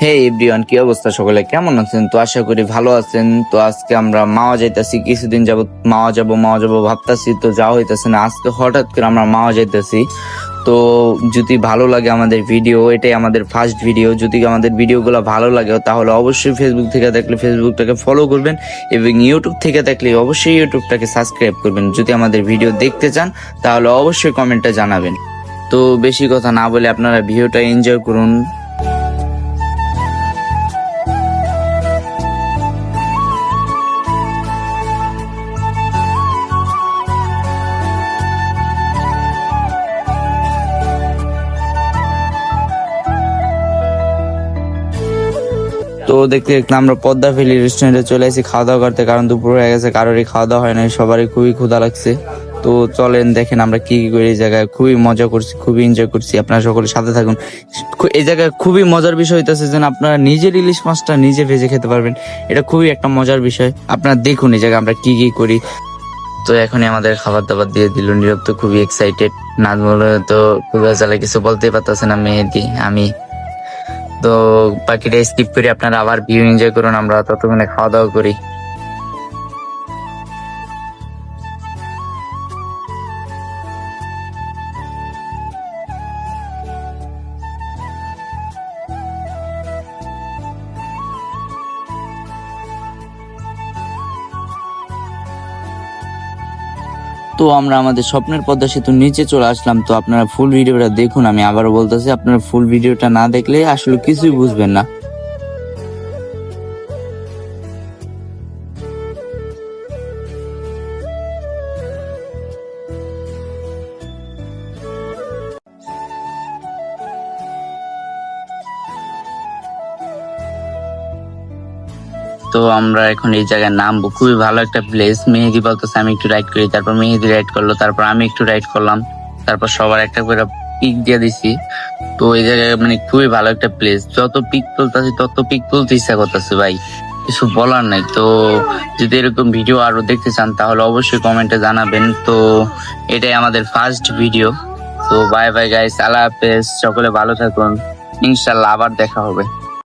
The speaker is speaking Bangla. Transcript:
হে এভরিওয়ান, কি অবস্থা? সকলে কেমন আছেন? তো আশা করি ভালো আছেন। তো আজকে আমরা মাওয়া যাইতাছি, কিছুদিন যাবত মাওয়া যাবো ভাবতাছি, তো যাওয়া হইতাছে না। আজকে হঠাৎ করে আমরা মাওয়া যাইতাছি। তো যদি ভালো লাগে আমাদের ভিডিও, এটাই আমাদের ফার্স্ট ভিডিও, যদি আমাদের ভিডিওগুলো ভালো লাগে তাহলে অবশ্যই ফেসবুক থেকে দেখলে ফেসবুকটাকে ফলো করবেন, এবং ইউটিউব থেকে দেখলে অবশ্যই ইউটিউবটাকে সাবস্ক্রাইব করবেন। যদি আমাদের ভিডিও দেখতে চান তাহলে অবশ্যই কমেন্টে জানাবেন। তো বেশি কথা না বলে আপনারা ভিডিওটা এনজয় করুন। তো দেখতে দেখতে আমরা পদ্মা ভ্যালি রেস্টুরেন্টে চলে আসি খাওয়া দাওয়া করতে, কারণ দুপুর হয়ে গেছে, কারোরই খাওয়া দাওয়া হয় না, সবারই খুবই ক্ষুধা লাগছে। তো চলেন দেখেন আমরা কি কি করি। এই জায়গায় খুবই মজা করছি, খুবই এনজয় করছি। আপনারা সকলের সাথে থাকুন। এই জায়গায় খুবই মজার বিষয় হইতেছে যে আপনারা নিজের ইলিশ মাছটা নিজে ভেজে খেতে পারবেন। এটা খুবই একটা মজার বিষয়। আপনারা দেখুন এই জায়গায় আমরা কি কি করি। তো এখনই আমাদের খাবার দাবার দিয়ে দিল। নীরব তো খুবই এক্সাইটেড, নাজমুল তো ক্ষুধা জ্বালা কিছু বলতেই পারতেছে না। মেহেদি, আমি তো বাকিটা স্কিপ করে আপনারা আবার ভিউ এনজয় করুন, আমরা ততক্ষণে খাওয়া দাওয়া করি। তো আমরা আমাদের স্বপ্নের পদ্মা সেতুর নিচে চলে আসলাম। তো আপনারা ফুল ভিডিওটা দেখুন। আমি আবারও বলতেছি, আপনারা ফুল ভিডিওটা না দেখলে আসলে কিছুই বুঝবেন না। তো আমরা এখন এই জায়গায় নামবো। খুবই ভালো একটা প্লেস। মেহেদি বলতেছে আমি একটু রাইড করি, তারপর মেহেদি রাইড করলো, তারপর আমি একটু রাইড করলাম, তারপর সবার একটা করে পিক দিয়ে দিছি। তো এই জায়গায় মানে খুবই ভালো একটা প্লেস। যত পিক তুলতেছি তত পিক তুলতে ইচ্ছা করতেছে ভাই, কিছু বলার নাই। তো যদি এরকম ভিডিও আরো দেখতে চান তাহলে অবশ্যই কমেন্টে জানাবেন। তো এটাই আমাদের ফার্স্ট ভিডিও। তো বাই বাই গাইস, আল্লাহ হাফেজ, সকলে ভালো থাকুন, ইনশাল্লাহ আবার দেখা হবে।